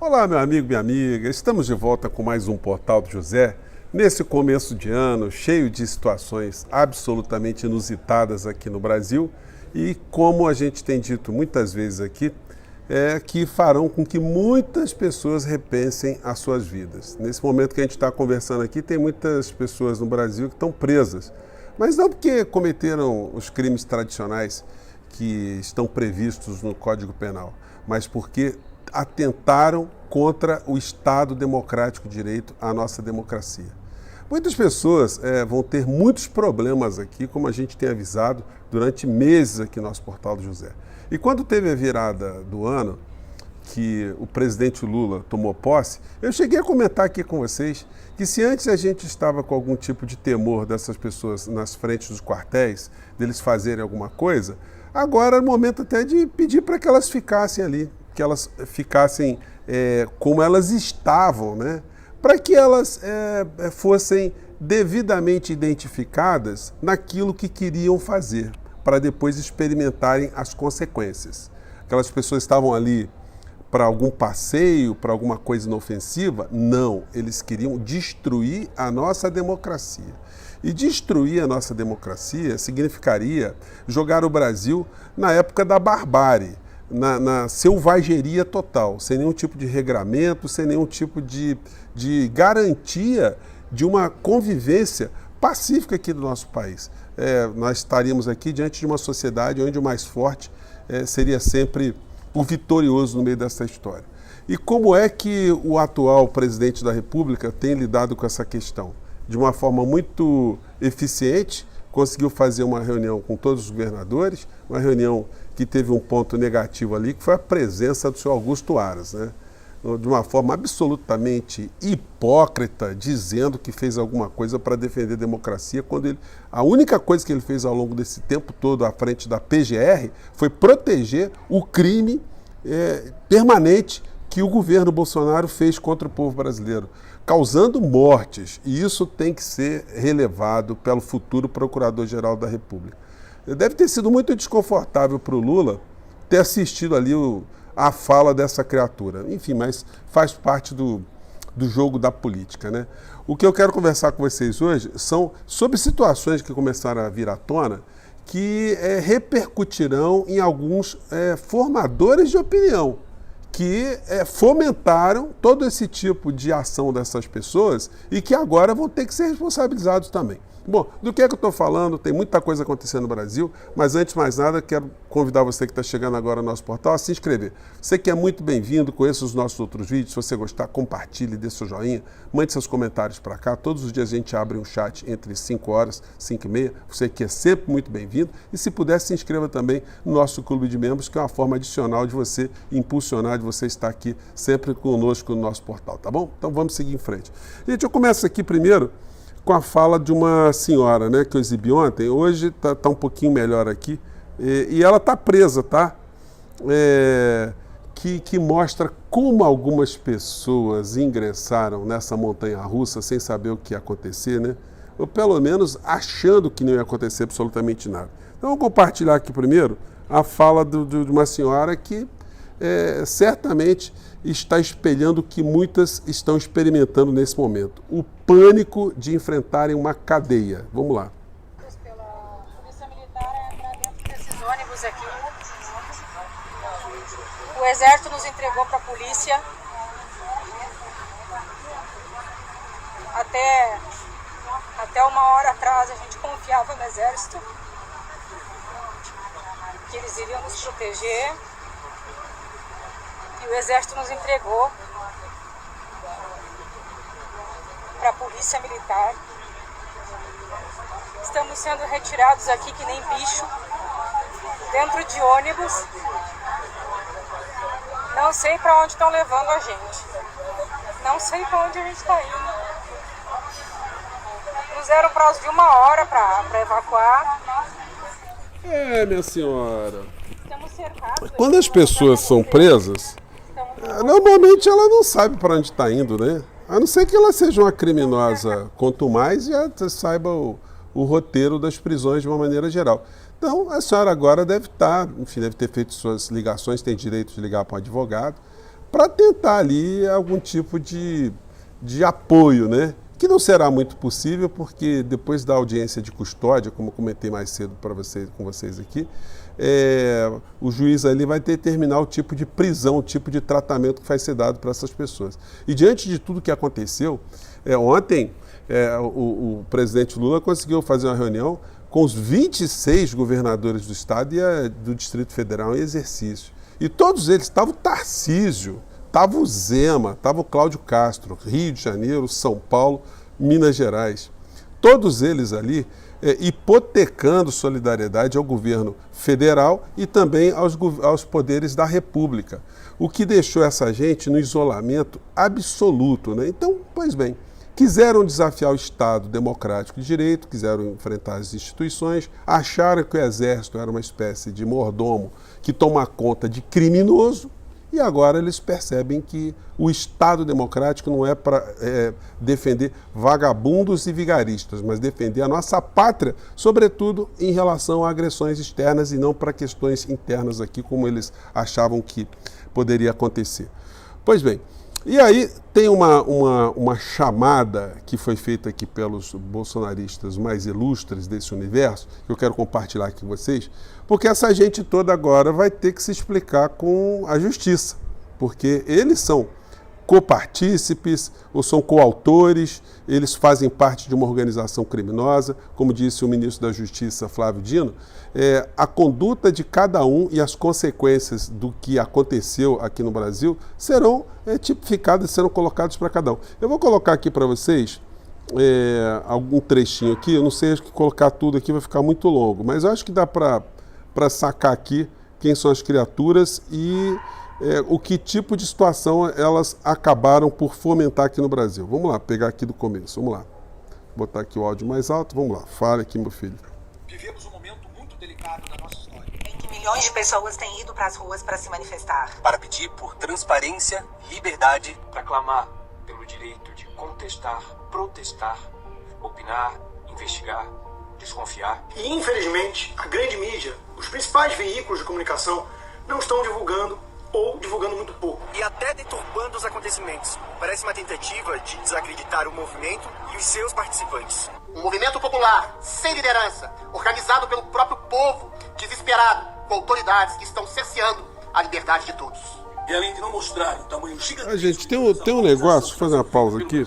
Olá, meu amigo, minha amiga. Estamos de volta com mais um Portal do José. Nesse começo de ano, cheio de situações absolutamente inusitadas aqui no Brasil e, como a gente tem dito muitas vezes aqui, que farão com que muitas pessoas repensem as suas vidas. Nesse momento que a gente está conversando aqui, tem muitas pessoas no Brasil que estão presas, mas não porque cometeram os crimes tradicionais que estão previstos no Código Penal, mas porque atentaram contra o Estado democrático de direito, a nossa democracia. Muitas pessoas vão ter muitos problemas aqui, como a gente tem avisado durante meses aqui no nosso Portal do José. E quando teve a virada do ano, que o presidente Lula tomou posse, eu cheguei a comentar aqui com vocês que se antes a gente estava com algum tipo de temor dessas pessoas nas frentes dos quartéis, deles fazerem alguma coisa, agora é o momento até de pedir para que elas ficassem ali, que elas ficassem como elas estavam, né? Para que elas fossem devidamente identificadas naquilo que queriam fazer, para depois experimentarem as consequências. Aquelas pessoas estavam ali para algum passeio, para alguma coisa inofensiva? Não, eles queriam destruir a nossa democracia. E destruir a nossa democracia significaria jogar o Brasil na época da barbárie, na selvageria total, sem nenhum tipo de regramento, sem nenhum tipo de garantia de uma convivência pacífica aqui do nosso país. Nós estaríamos aqui diante de uma sociedade onde o mais forte seria sempre o vitorioso no meio dessa história. E como é que o atual presidente da República tem lidado com essa questão? De uma forma muito eficiente, conseguiu fazer uma reunião com todos os governadores, uma reunião que teve um ponto negativo ali, que foi a presença do senhor Augusto Aras, né? De uma forma absolutamente hipócrita, dizendo que fez alguma coisa para defender a democracia, quando a única coisa que ele fez ao longo desse tempo todo à frente da PGR foi proteger o crime permanente que o governo Bolsonaro fez contra o povo brasileiro, causando mortes, e isso tem que ser relevado pelo futuro Procurador-Geral da República. Deve ter sido muito desconfortável para o Lula ter assistido ali a fala dessa criatura. Enfim, mas faz parte do jogo da política, né? O que eu quero conversar com vocês hoje são sobre situações que começaram a vir à tona que repercutirão em alguns formadores de opinião, que fomentaram todo esse tipo de ação dessas pessoas e que agora vão ter que ser responsabilizados também. Bom, do que é que eu estou falando? Tem muita coisa acontecendo no Brasil, mas antes de mais nada, quero convidar você que está chegando agora no nosso portal a se inscrever. Você que é muito bem-vindo, conheça os nossos outros vídeos, se você gostar, compartilhe, dê seu joinha, mande seus comentários para cá. Todos os dias a gente abre um chat entre 5 horas, 5 e meia. Você que é sempre muito bem-vindo. E se puder, se inscreva também no nosso clube de membros, que é uma forma adicional de você impulsionar, de você estar aqui sempre conosco no nosso portal, tá bom? Então vamos seguir em frente. Gente, eu começo aqui primeiro com a fala de uma senhora, né, que eu exibi ontem. Hoje tá um pouquinho melhor aqui, e ela está presa, tá? Que mostra como algumas pessoas ingressaram nessa montanha-russa sem saber o que ia acontecer, né? Ou pelo menos achando que não ia acontecer absolutamente nada. Então, eu vou compartilhar aqui primeiro a fala de uma senhora que certamente está espelhando o que muitas estão experimentando nesse momento. O pânico de enfrentarem uma cadeia. Vamos lá. Pela Polícia Militar entrar dentro desses ônibus aqui. O Exército nos entregou para a polícia. Até uma hora atrás a gente confiava no Exército, que eles iriam nos proteger. E o Exército nos entregou para a Polícia Militar. Estamos sendo retirados aqui que nem bicho, dentro de ônibus. Não sei para onde estão levando a gente. Não sei para onde a gente está indo. Nos deram prazo de 1 hora para evacuar. Minha senhora. Estamos cercados. Quando as pessoas são presas, normalmente ela não sabe para onde está indo, né? A não ser que ela seja uma criminosa, quanto mais já saiba o roteiro das prisões de uma maneira geral. Então, a senhora agora deve estar, enfim, deve ter feito suas ligações, tem direito de ligar para um advogado, para tentar ali algum tipo de apoio, né? Que não será muito possível, porque depois da audiência de custódia, como eu comentei mais cedo com vocês aqui, o juiz ali vai determinar o tipo de prisão, o tipo de tratamento que vai ser dado para essas pessoas. E diante de tudo que aconteceu, ontem o presidente Lula conseguiu fazer uma reunião com os 26 governadores do estado e do Distrito Federal em exercício. E todos eles, estava o Tarcísio, estava o Zema, estava o Cláudio Castro, Rio de Janeiro, São Paulo, Minas Gerais. Todos eles ali hipotecando solidariedade ao governo federal e também aos poderes da República, o que deixou essa gente no isolamento absoluto, né? Então, pois bem, quiseram desafiar o Estado democrático de direito, quiseram enfrentar as instituições, acharam que o Exército era uma espécie de mordomo que toma conta de criminoso, e agora eles percebem que o Estado democrático não é para defender vagabundos e vigaristas, mas defender a nossa pátria, sobretudo em relação a agressões externas e não para questões internas aqui, como eles achavam que poderia acontecer. Pois bem, e aí tem uma chamada que foi feita aqui pelos bolsonaristas mais ilustres desse universo, que eu quero compartilhar aqui com vocês, porque essa gente toda agora vai ter que se explicar com a justiça, porque eles são copartícipes ou são coautores, eles fazem parte de uma organização criminosa, como disse o ministro da Justiça, Flávio Dino, a conduta de cada um e as consequências do que aconteceu aqui no Brasil serão tipificadas, serão colocadas para cada um. Eu vou colocar aqui para vocês algum trechinho aqui, eu não sei, acho que colocar tudo aqui vai ficar muito longo, mas eu acho que dá para sacar aqui quem são as criaturas e o que tipo de situação elas acabaram por fomentar aqui no Brasil. Vamos lá, pegar aqui do começo, vamos lá. Vou botar aqui o áudio mais alto, vamos lá. Fale aqui, meu filho. Vivemos um momento muito delicado da nossa história, em que milhões de pessoas têm ido para as ruas para se manifestar. para pedir por transparência, liberdade, para clamar pelo direito de contestar, protestar, opinar, investigar, desconfiar. E, infelizmente, a grande mídia, os principais veículos de comunicação, não estão divulgando ou divulgando muito pouco. E até deturbando os acontecimentos. Parece uma tentativa de desacreditar o movimento e os seus participantes. Um movimento popular, sem liderança, organizado pelo próprio povo, desesperado, com autoridades que estão cerceando a liberdade de todos. E além de não mostrar o tamanho gigantesco... Gente, tem um negócio, deixa eu fazer uma pausa aqui.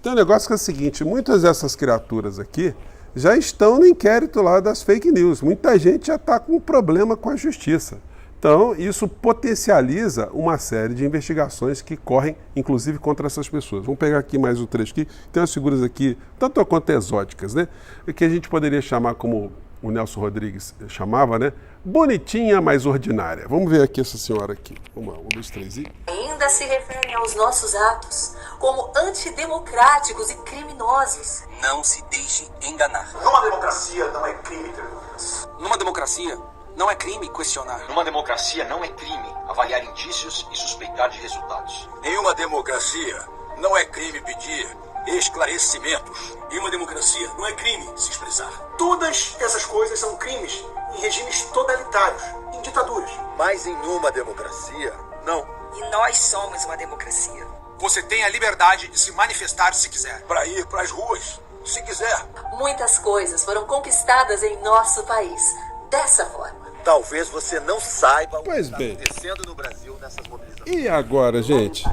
Tem um negócio que é o seguinte, muitas dessas criaturas aqui já estão no inquérito lá das fake news. Muita gente já está com problema com a justiça. Então, isso potencializa uma série de investigações que correm, inclusive, contra essas pessoas. Vamos pegar aqui mais um trecho aqui. Tem umas figuras aqui, tanto quanto exóticas, né? Que a gente poderia chamar, como o Nelson Rodrigues chamava, né? Bonitinha, mas ordinária. Vamos ver aqui essa senhora aqui. Vamos lá, 1, 2, 3 e... Ainda se referem aos nossos atos como antidemocráticos e criminosos. Não se deixe enganar. Numa democracia não é crime ter dúvidas. Numa democracia, não é crime questionar. Numa democracia não é crime avaliar indícios e suspeitar de resultados. Em uma democracia, não é crime pedir esclarecimentos. Em uma democracia, não é crime se expressar. Todas essas coisas são crimes em regimes totalitários, em ditaduras. Mas em uma democracia, não. E nós somos uma democracia. Você tem a liberdade de se manifestar se quiser. Para ir para as ruas, se quiser. Muitas coisas foram conquistadas em nosso país dessa forma. Talvez você não saiba o que Pois está bem. acontecendo no Brasil nessas mobilizações. E agora, gente?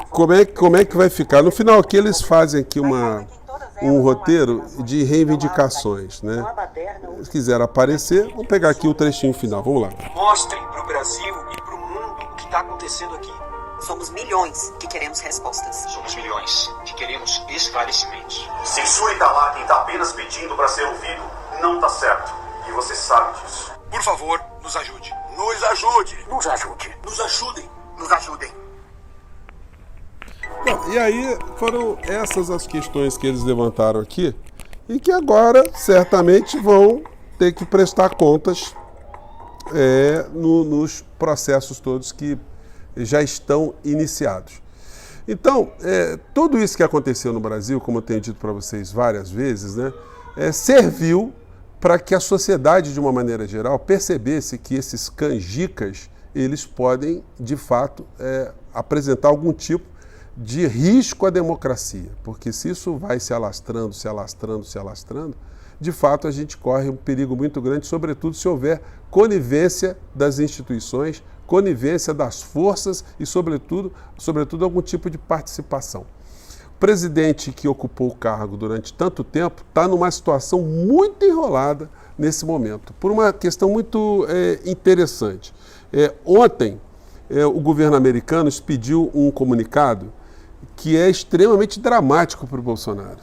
Como é que vai ficar? No final aqui eles fazem aqui um roteiro de reivindicações, né? Se quiser aparecer, vamos pegar aqui o trechinho final, vamos lá. Mostrem para o Brasil e para o mundo o que está acontecendo aqui. Somos milhões que queremos respostas. Somos milhões que queremos esclarecimentos. Censura e calar quem está apenas pedindo para ser ouvido não está certo. E você sabe disso. Por favor, nos ajude. Nos ajude. Nos ajude. Nos ajudem. Nos ajudem. Bom, e aí foram essas as questões que eles levantaram aqui e que agora certamente vão ter que prestar contas nos processos todos que já estão iniciados. Então, tudo isso que aconteceu no Brasil, como eu tenho dito para vocês várias vezes, né, serviu para que a sociedade, de uma maneira geral, percebesse que esses canjicas, eles podem, de fato, apresentar algum tipo de risco à democracia, porque se isso vai se alastrando, de fato a gente corre um perigo muito grande, sobretudo se houver conivência das instituições, conivência das forças e, sobretudo algum tipo de participação. O presidente que ocupou o cargo durante tanto tempo está numa situação muito enrolada nesse momento, por uma questão muito interessante. Ontem, o governo americano expediu um comunicado que é extremamente dramático para o Bolsonaro.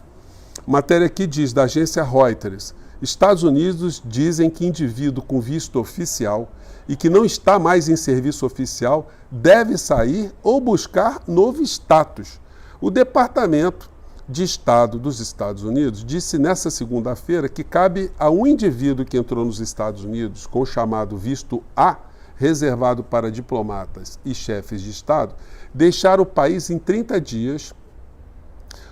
A matéria aqui diz, da agência Reuters, Estados Unidos dizem que indivíduo com visto oficial e que não está mais em serviço oficial deve sair ou buscar novo status. O Departamento de Estado dos Estados Unidos disse nesta segunda-feira que cabe a um indivíduo que entrou nos Estados Unidos com o chamado visto A, reservado para diplomatas e chefes de Estado, deixar o país em 30 dias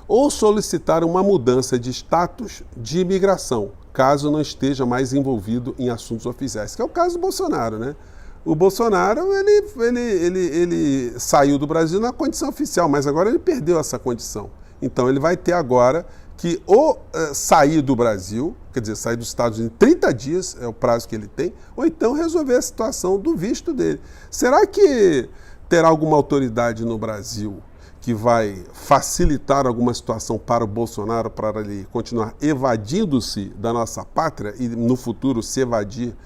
ou solicitar uma mudança de status de imigração, caso não esteja mais envolvido em assuntos oficiais, que é o caso do Bolsonaro, né? O Bolsonaro, ele saiu do Brasil na condição oficial, mas agora ele perdeu essa condição. Então ele vai ter agora que ou sair do Brasil, quer dizer, sair dos Estados Unidos em 30 dias, é o prazo que ele tem, ou então resolver a situação do visto dele. Será que terá alguma autoridade no Brasil que vai facilitar alguma situação para o Bolsonaro, para ele continuar evadindo-se da nossa pátria e no futuro se evadir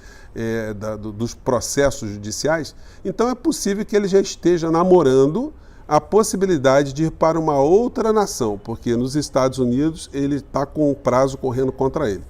dos processos judiciais? Então é possível que ele já esteja namorando a possibilidade de ir para uma outra nação, porque nos Estados Unidos ele está com o prazo correndo contra ele.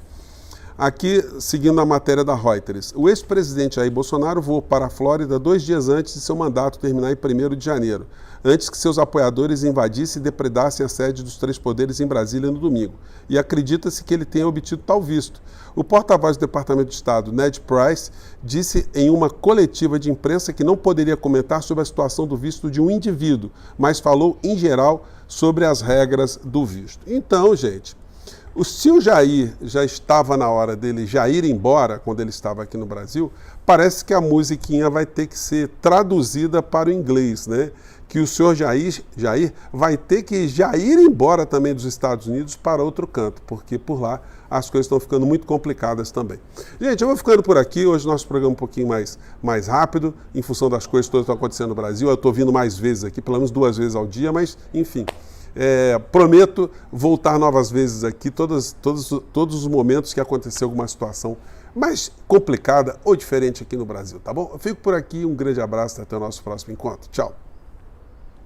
Aqui, seguindo a matéria da Reuters, o ex-presidente Jair Bolsonaro voou para a Flórida 2 dias antes de seu mandato terminar em 1º de janeiro, antes que seus apoiadores invadissem e depredassem a sede dos 3 poderes em Brasília no domingo, e acredita-se que ele tenha obtido tal visto. O porta-voz do Departamento de Estado, Ned Price, disse em uma coletiva de imprensa que não poderia comentar sobre a situação do visto de um indivíduo, mas falou, em geral, sobre as regras do visto. Então, gente, se o Jair já estava na hora dele já ir embora, quando ele estava aqui no Brasil, parece que a musiquinha vai ter que ser traduzida para o inglês, né? Que o senhor Jair vai ter que já ir embora também dos Estados Unidos para outro canto, porque por lá as coisas estão ficando muito complicadas também. Gente, eu vou ficando por aqui. Hoje nosso programa é um pouquinho mais rápido, em função das coisas todas que estão acontecendo no Brasil. Eu estou vindo mais vezes aqui, pelo menos 2 vezes ao dia, mas enfim. Prometo voltar novas vezes aqui, todos os momentos que aconteceu alguma situação mais complicada ou diferente aqui no Brasil, tá bom? Eu fico por aqui, um grande abraço, até o nosso próximo encontro. Tchau!